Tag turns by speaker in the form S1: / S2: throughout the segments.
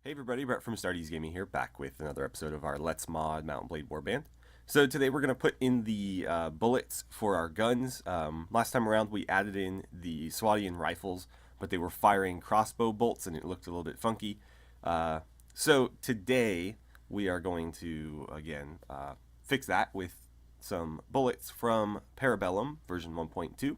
S1: Hey everybody, Brett from AstartesGaming here, back with another episode of our Let's Mod Mountain Blade Warband. So today we're going to put in the bullets for our guns. Last time around we added in the Swadian rifles, but they were firing crossbow bolts and it looked a little bit funky. So today we are going to, again, fix that with some bullets from Parabellum version 1.2.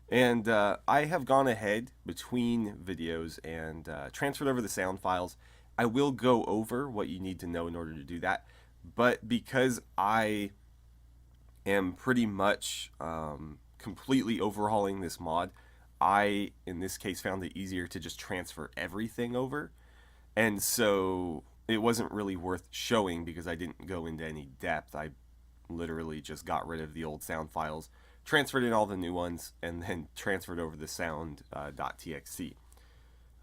S1: And I have gone ahead between videos and transferred over the sound files. I will go over what you need to know in order to do that. But because I am pretty much completely overhauling this mod, I, in this case, found it easier to just transfer everything over. And so it wasn't really worth showing because I didn't go into any depth. I literally just got rid of the old sound files, transferred in all the new ones, and then transferred over the sound.txt.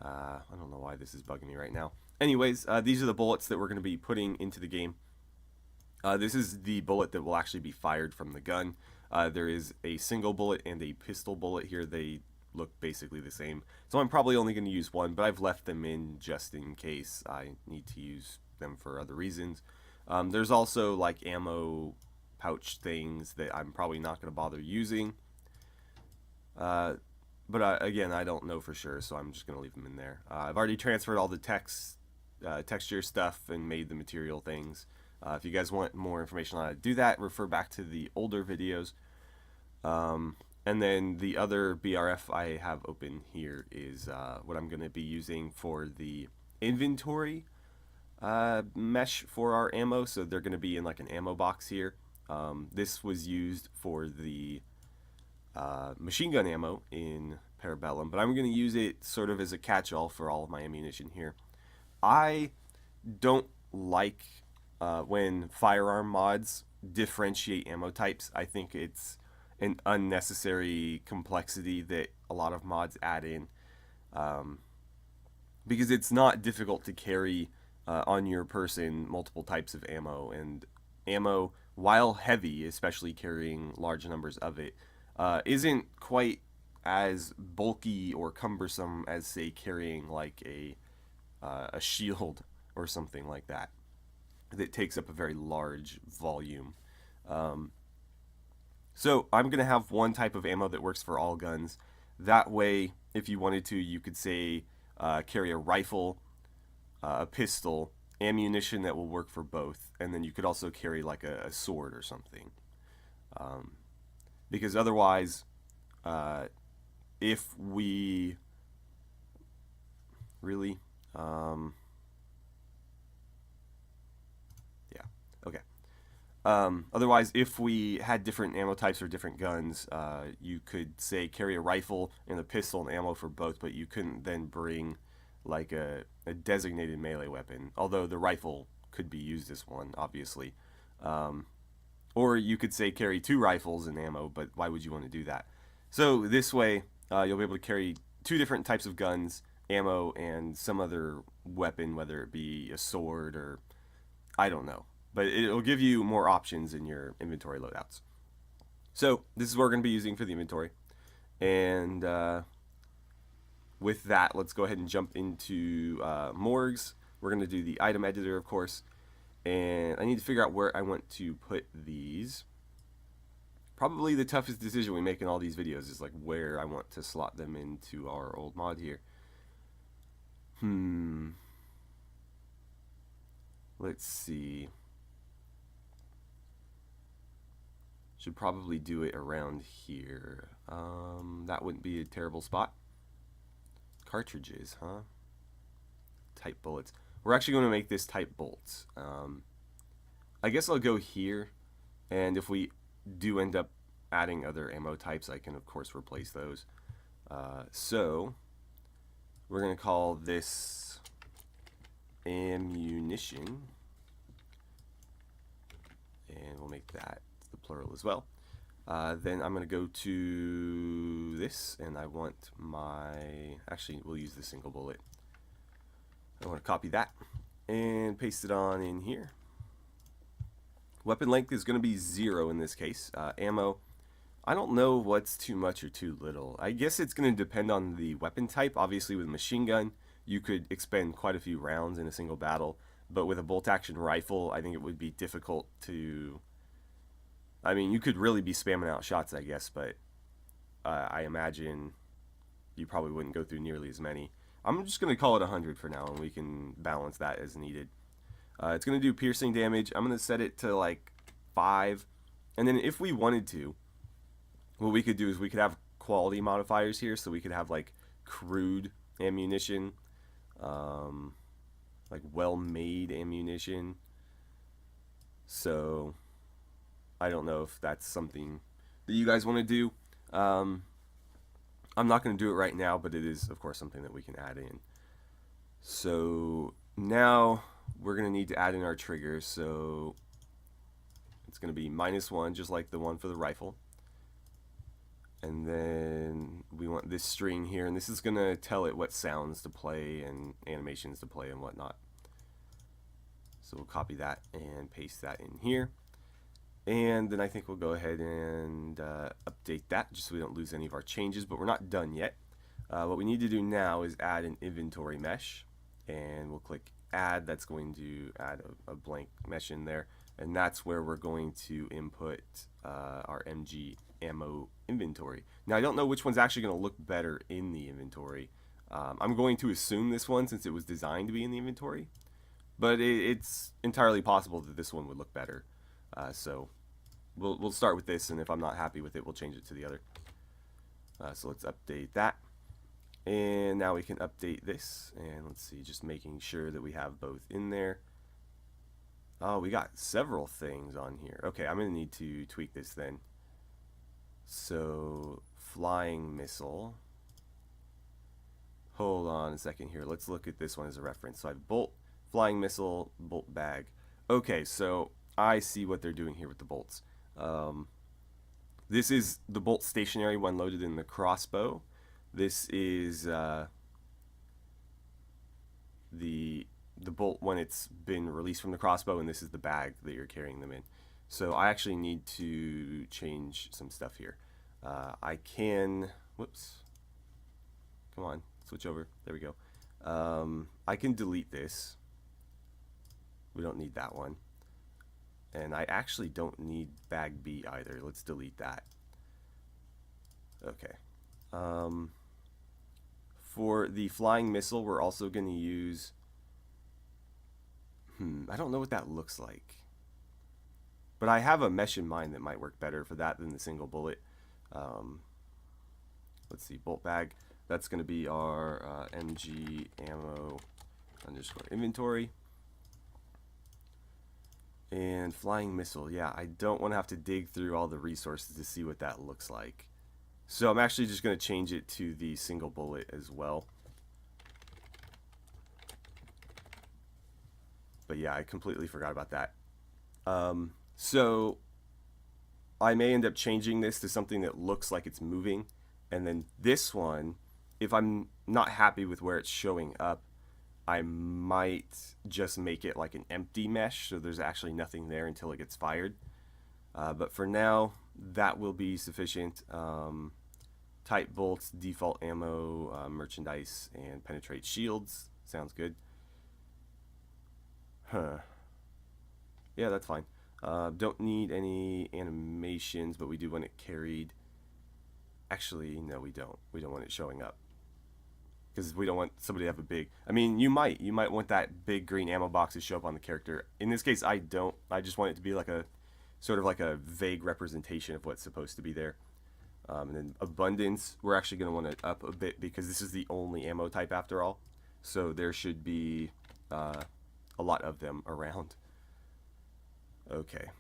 S1: I don't know why this is bugging me right now. Anyways, these are the bullets that we're going to be putting into the game. This is the bullet that will actually be fired from the gun. There is a single bullet and a pistol bullet here. They look basically the same. So I'm probably only going to use one, but I've left them in just in case I need to use them for other reasons. There's also like ammo pouch things that I'm probably not going to bother using. But again, I don't know for sure, so I'm just going to leave them in there. I've already transferred all the texture stuff and made the material things. If you guys want more information on how to do that, refer back to the older videos. And then the other BRF I have open here is what I'm going to be using for the inventory mesh for our ammo. So they're going to be in like an ammo box here. This was used for the machine gun ammo in Parabellum, but I'm going to use it sort of as a catch-all for all of my ammunition here. I don't like when firearm mods differentiate ammo types. I think it's an unnecessary complexity that a lot of mods add in, because it's not difficult to carry on your person multiple types of ammo, and ammo, while heavy, especially carrying large numbers of it, isn't quite as bulky or cumbersome as, say, carrying like a shield or something like that takes up a very large volume. So I'm going to have one type of ammo that works for all guns. That way, if you wanted to, you could say carry a rifle, a pistol, ammunition that will work for both, and then you could also carry like a sword or something. Because otherwise, if we really, otherwise, if we had different ammo types for different guns, you could say carry a rifle and a pistol and ammo for both, but you couldn't then bring like a designated melee weapon, although the rifle could be used as one, obviously. Or you could say carry two rifles and ammo, but why would you want to do that? So this way, you'll be able to carry two different types of guns, ammo, and some other weapon, whether it be a sword or I don't know. But it'll give you more options in your inventory loadouts. So this is what we're going to be using for the inventory. And with that, let's go ahead and jump into Morgues. We're going to do the item editor, of course. And I need to figure out where I want to put these. Probably the toughest decision we make in all these videos is like where I want to slot them into our old mod here. Let's see. Should probably do it around here. That wouldn't be a terrible spot. Cartridges, huh? Type bullets. We're actually going to make this type bolts. I guess I'll go here, and if we do end up adding other ammo types, I can of course replace those. So we're going to call this ammunition, and we'll make that the plural as well. Then I'm going to go to this, and I want actually we'll use the single bullet. I want to copy that and paste it on in here. Weapon length is going to be 0 in this case. Ammo, I don't know what's too much or too little. I guess it's going to depend on the weapon type. Obviously with machine gun, you could expend quite a few rounds in a single battle. But with a bolt action rifle, I think it would be difficult to. I mean, you could really be spamming out shots, I guess, but I imagine you probably wouldn't go through nearly as many. I'm just going to call it 100 for now, and we can balance that as needed. It's going to do piercing damage. I'm going to set it to like 5. And then if we wanted to, what we could do is we could have quality modifiers here. So we could have like crude ammunition, like well-made ammunition. So I don't know if that's something that you guys want to do. I'm not going to do it right now, but it is, of course, something that we can add in. So now we're going to need to add in our triggers. So it's going to be -1, just like the one for the rifle. And then we want this string here, and this is going to tell it what sounds to play and animations to play and whatnot. So we'll copy that and paste that in here. And then I think we'll go ahead and update that just so we don't lose any of our changes, but we're not done yet. What we need to do now is add an inventory mesh, and we'll click add. That's going to add a blank mesh in there, and that's where we're going to input our MG ammo inventory. Now I don't know which one's actually going to look better in the inventory. I'm going to assume this one since it was designed to be in the inventory, but it's entirely possible that this one would look better. So we'll start with this, and if I'm not happy with it, we'll change it to the other. So let's update that. And now we can update this, and let's see, just making sure that we have both in there. Oh, we got several things on here. Okay, I'm going to need to tweak this then. So flying missile. Hold on a second here. Let's look at this one as a reference. So I have bolt, flying missile, bolt bag. Okay, so I see what they're doing here with the bolts. This is the bolt stationary when loaded in the crossbow. This is the bolt when it's been released from the crossbow, and this is the bag that you're carrying them in. So I actually need to change some stuff here. I can, whoops, come on, switch over. There we go. I can delete this. We don't need that one. And I actually don't need bag B either. Let's delete that. Okay. For the flying missile, we're also going to use... I don't know what that looks like. But I have a mesh in mind that might work better for that than the single bullet. Let's see, bolt bag. That's going to be our MG ammo _ inventory. And flying missile, yeah, I don't want to have to dig through all the resources to see what that looks like. So I'm actually just going to change it to the single bullet as well. But yeah, I completely forgot about that. So I may end up changing this to something that looks like it's moving. And then this one, if I'm not happy with where it's showing up, I might just make it like an empty mesh, so there's actually nothing there until it gets fired. But for now, that will be sufficient. Tight bolts, default ammo, merchandise, and penetrate shields. Sounds good. Huh. Yeah, that's fine. Don't need any animations, but we do want it carried. Actually, no, we don't. We don't want it showing up. Because we don't want somebody to have a big... I mean, you might want that big green ammo box to show up on the character. In this case, I don't. I just want it to be like a... sort of like a vague representation of what's supposed to be there. And then abundance, we're actually going to want to up a bit because this is the only ammo type after all. So there should be a lot of them around. Okay,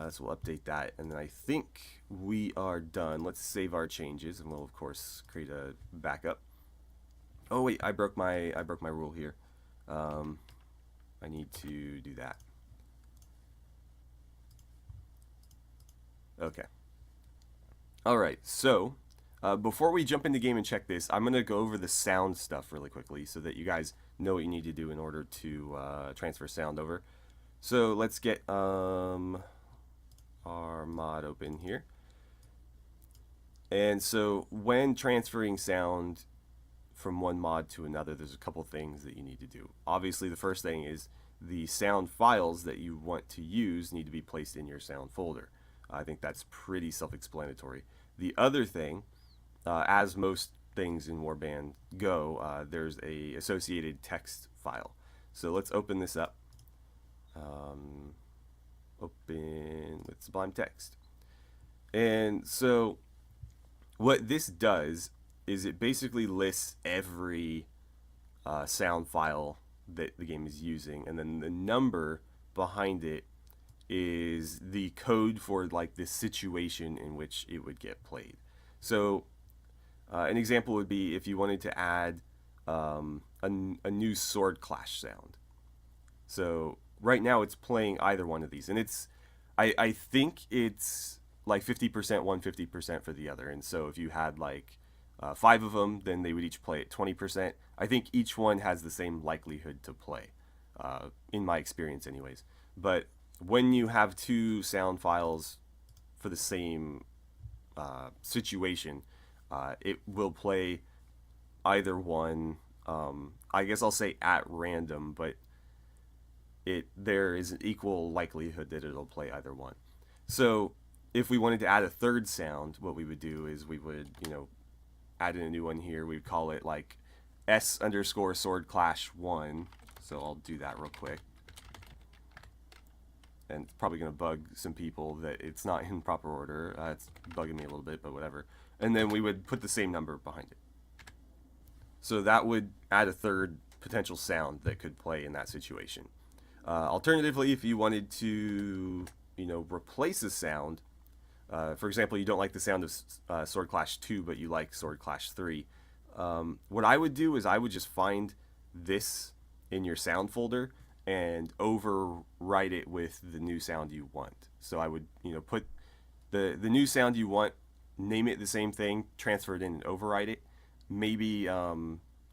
S1: so we'll update that. And then I think we are done. Let's save our changes, and we'll, of course, create a backup. Oh wait, I broke my rule here. I need to do that. Okay. All right. So before we jump into game and check this, I'm gonna go over the sound stuff really quickly so that you guys know what you need to do in order to transfer sound over. So let's get our mod open here. And so when transferring sound from one mod to another, there's a couple things that you need to do. Obviously, the first thing is the sound files that you want to use need to be placed in your sound folder. I think that's pretty self-explanatory. The other thing, as most things in Warband go, there's a associated text file. So let's open this up. Open with Sublime Text. And so what this does is it basically lists every sound file that the game is using, and then the number behind it is the code for like the situation in which it would get played. So an example would be if you wanted to add a new sword clash sound. So right now it's playing either one of these, and I think it's like 50% one, 50% for the other. And so if you had like 5 of them, then they would each play at 20%. I think each one has the same likelihood to play, in my experience anyways. But when you have 2 sound files for the same situation, it will play either one. I guess I'll say at random, but there is an equal likelihood that it'll play either one. So if we wanted to add a third sound, what we would do is we would, add in a new one here. We'd call it like S_sword clash 1. So I'll do that real quick. And it's probably going to bug some people that it's not in proper order. It's bugging me a little bit, but whatever. And then we would put the same number behind it. So that would add a third potential sound that could play in that situation. Alternatively, if you wanted to, replace a sound, for example, you don't like the sound of Sword Clash 2, but you like Sword Clash 3, what I would do is I would just find this in your sound folder and overwrite it with the new sound you want. So I would, put the new sound you want, name it the same thing, transfer it in and overwrite it. Maybe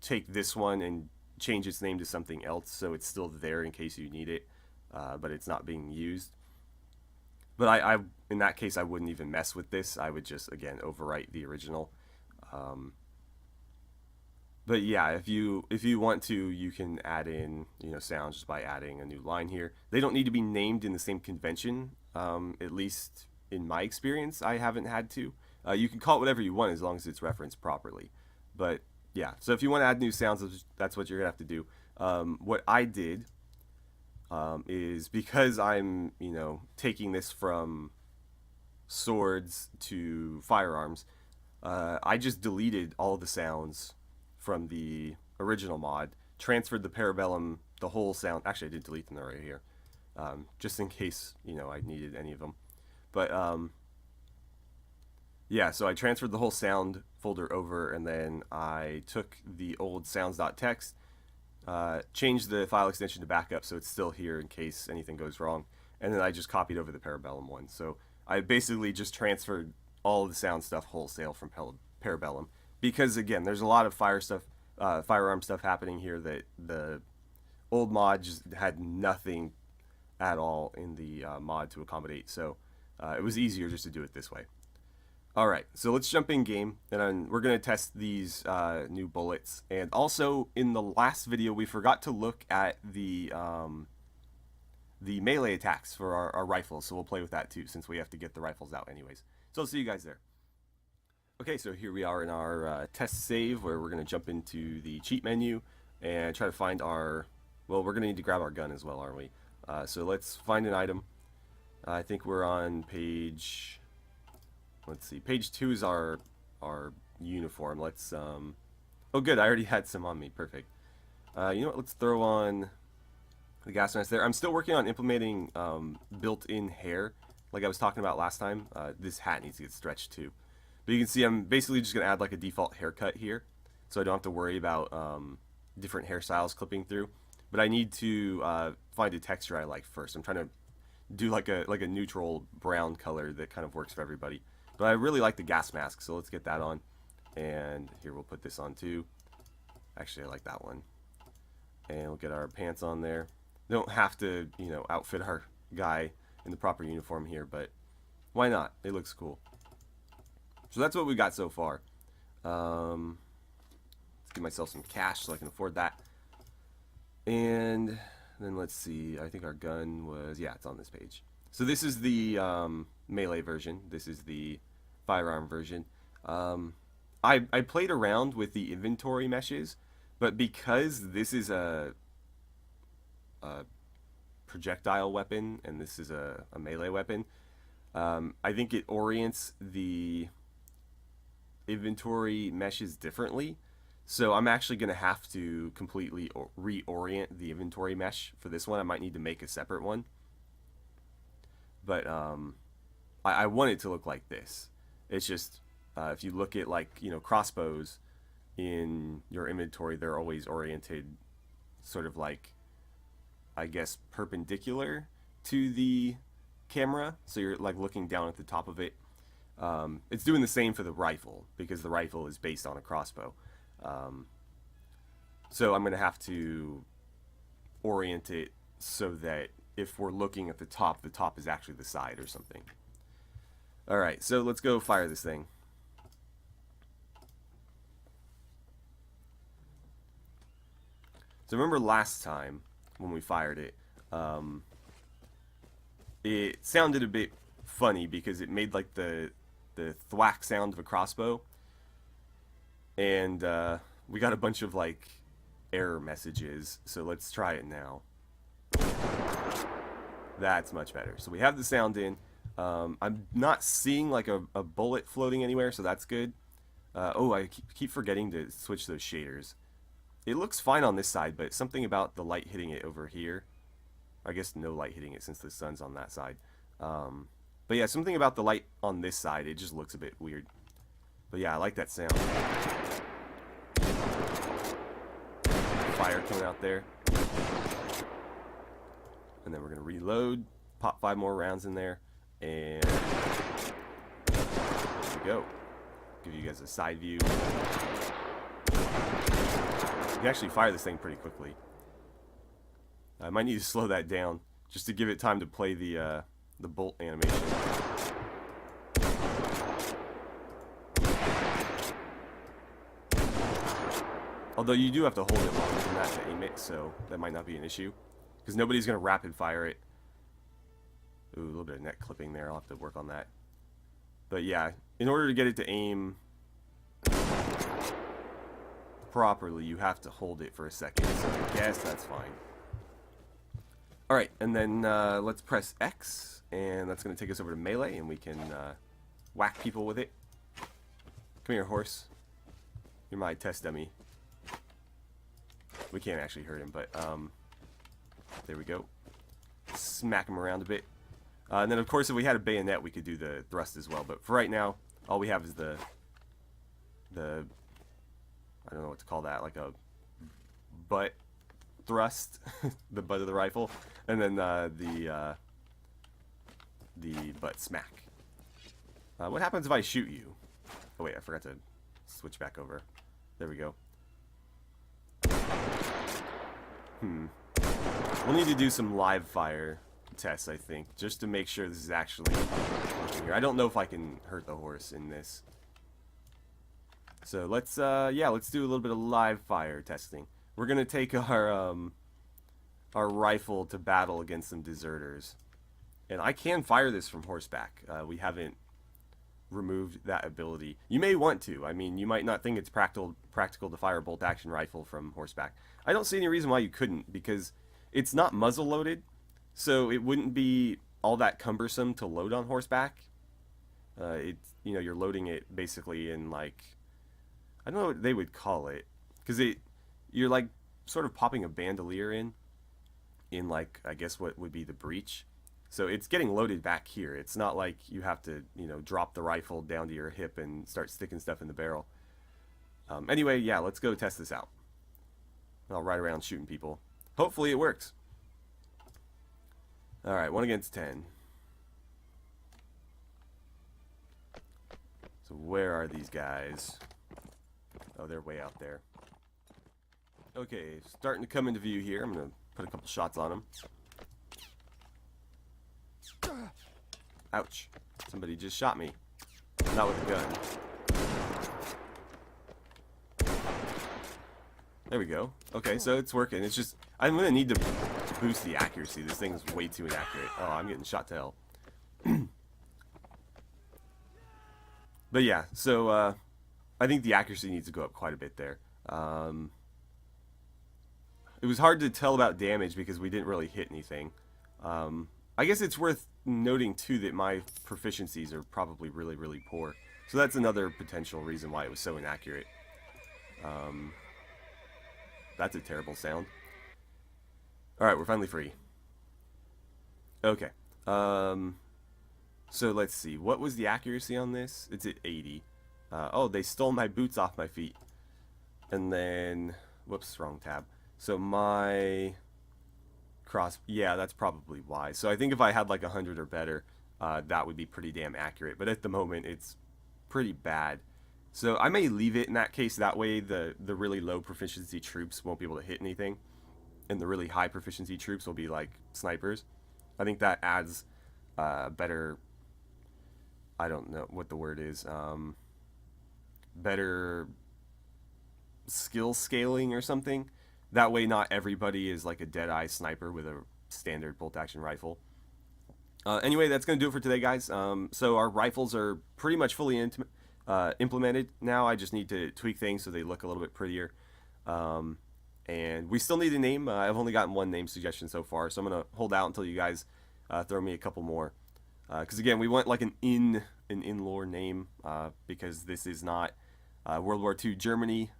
S1: take this one and change its name to something else so it's still there in case you need it, but it's not being used. But I in that case, I wouldn't even mess with this. I would just, again, overwrite the original. But yeah, if you want to, you can add in sounds just by adding a new line here. They don't need to be named in the same convention. At least in my experience, I haven't had to. You can call it whatever you want as long as it's referenced properly. But yeah, so if you want to add new sounds, that's what you're gonna have to do. What I did is, because I'm taking this from swords to firearms, I just deleted all the sounds from the original mod, transferred the Parabellum, the whole sound. Actually, I did delete them right here, just in case I needed any of them. But yeah, so I transferred the whole sound folder over, and then I took the old sounds.txt, changed the file extension to backup so it's still here in case anything goes wrong, and then I just copied over the Parabellum one. So I basically just transferred all of the sound stuff wholesale from Parabellum, because again, there's a lot of firearm stuff happening here that the old mod just had nothing at all in the mod to accommodate. So it was easier just to do it this way. Alright, so let's jump in game, and we're going to test these new bullets. And also, in the last video, we forgot to look at the melee attacks for our rifles, so we'll play with that too, since we have to get the rifles out anyways. So I'll see you guys there. Okay, so here we are in our test save, where we're going to jump into the cheat menu and try to find our... Well, we're going to need to grab our gun as well, aren't we? So let's find an item. I think we're on page... Let's see, page 2 is our uniform. Let's, oh good, I already had some on me, perfect. You know what, let's throw on the gas mask there. I'm still working on implementing built-in hair, like I was talking about last time. This hat needs to get stretched too. But you can see I'm basically just going to add like a default haircut here, so I don't have to worry about different hairstyles clipping through. But I need to find a texture I like first. I'm trying to do like a neutral brown color that kind of works for everybody. But I really like the gas mask, so let's get that on. And here, we'll put this on too. Actually, I like that one. And we'll get our pants on there. We don't have to, outfit our guy in the proper uniform here, but why not? It looks cool. So that's what we got so far. Let's Get myself some cash so I can afford that. And then let's see. I think our gun was, yeah, it's on this page. So this is the melee version. This is the firearm version. I played around with the inventory meshes, but because this is a projectile weapon and this is a melee weapon, I think it orients the inventory meshes differently. So I'm actually going to have to completely reorient the inventory mesh for this one. I might need to make a separate one. But I want it to look like this. It's just, if you look at, like, you know, crossbows in your inventory, they're always oriented sort of like, I guess, perpendicular to the camera. So you're like looking down at the top of it. It's doing the same for the rifle because the rifle is based on a crossbow. So I'm going to have to orient it so that if we're looking at the top is actually the side or something. Alright, so let's go fire this thing. So remember last time when we fired it, it sounded a bit funny because it made like the thwack sound of a crossbow. And we got a bunch of like error messages, so let's try it now. That's much better. So we have the sound in. I'm not seeing like a bullet floating anywhere, so that's good. Oh, I keep forgetting to switch those shaders. It looks fine on this side, but something about the light hitting it over here. I guess no light hitting it since the sun's on that side. But yeah, something about the light on this side, it just looks a bit weird. But yeah, I like that sound. Fire coming out there. And then we're going to reload, pop 5 more rounds in there, and there we go. Give you guys a side view. You can actually fire this thing pretty quickly. I might need to slow that down just to give it time to play the bolt animation. Although you do have to hold it longer than that to aim it, so that might not be an issue. Because nobody's going to rapid fire it. Ooh, a little bit of net clipping there. I'll have to work on that. But yeah, in order to get it to aim properly, you have to hold it for a second. So I guess that's fine. Alright, and then let's press X. And that's going to take us over to melee, and we can whack people with it. Come here, horse. You're my test dummy. We can't actually hurt him, but there we go. Smack him around a bit. And then, of course, if we had a bayonet, we could do the thrust as well. But for right now, all we have is the I don't know what to call that, like a butt thrust, the butt of the rifle, and then the butt smack. What happens if I shoot you? Oh wait, I forgot to switch back over. There we go. We'll need to do some live fire tests, I think, just to make sure this is actually working here. I don't know if I can hurt the horse in this. So let's let's do a little bit of live fire testing. We're gonna take our rifle to battle against some deserters, and I can fire this from horseback. We haven't removed that ability. You may want to. I mean, you might not think it's practical to fire a bolt action rifle from horseback. I don't see any reason why you couldn't, because it's not muzzle loaded, so it wouldn't be all that cumbersome to load on horseback. It's, you know, you're loading it basically in, like, I don't know what they would call it, because you're like sort of popping a bandolier in like, I guess what would be the breech. So it's getting loaded back here. It's not like you have to, you know, drop the rifle down to your hip and start sticking stuff in the barrel. Anyway, yeah, let's go test this out. I'll ride around shooting people. Hopefully it works. Alright, 1 against 10. So where are these guys? Oh, they're way out there. Okay, starting to come into view here. I'm going to put a couple shots on them. Ouch. Somebody just shot me. Not with a gun. There we go. Okay, so it's working. It's just, I'm going to need to boost the accuracy. This thing's way too inaccurate. Oh, I'm getting shot to hell. But yeah, so I think the accuracy needs to go up quite a bit there. It was hard to tell about damage because we didn't really hit anything. I guess it's worth noting too that my proficiencies are probably really, really poor. So that's another potential reason why it was so inaccurate. That's a terrible sound. Alright, we're finally free. Okay. So let's see. What was the accuracy on this? It's at 80. Oh, they stole my boots off my feet. And then... Whoops, wrong tab. So my... Yeah, that's probably why. So I think if I had like 100 or better, that would be pretty damn accurate. But at the moment, it's pretty bad. So I may leave it in that case. That way the really low proficiency troops won't be able to hit anything. And the really high proficiency troops will be like snipers. I think that adds better... I don't know what the word is. Better skill scaling or something. That way not everybody is like a dead-eye sniper with a standard bolt-action rifle. Anyway, that's going to do it for today, guys. So our rifles are pretty much fully implemented now. I just need to tweak things so they look a little bit prettier. And we still need a name. I've only gotten one name suggestion so far, so I'm going to hold out until you guys throw me a couple more. Because again, we want like an in-lore name, because this is not World War II Germany.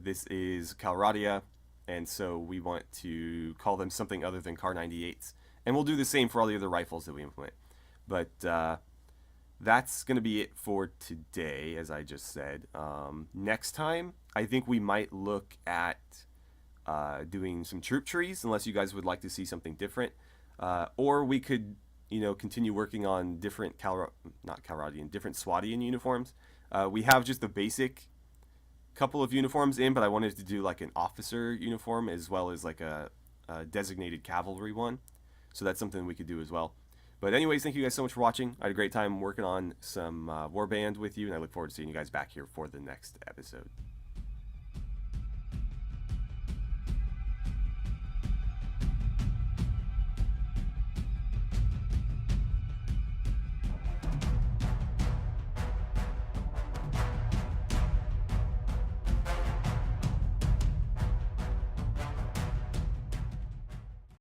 S1: This is Calradia, and so we want to call them something other than Car 98s. And we'll do the same for all the other rifles that we implement. But that's going to be it for today, as I just said. Next time, I think we might look at doing some troop trees, unless you guys would like to see something different. Or we could, you know, continue working on different different SWATian uniforms. We have just the basic couple of uniforms in, but I wanted to do like an officer uniform as well as like a designated cavalry one. So that's something we could do as well. But anyways, thank you guys so much for watching. I had a great time working on some Warband with you, and I look forward to seeing you guys back here for the next episode.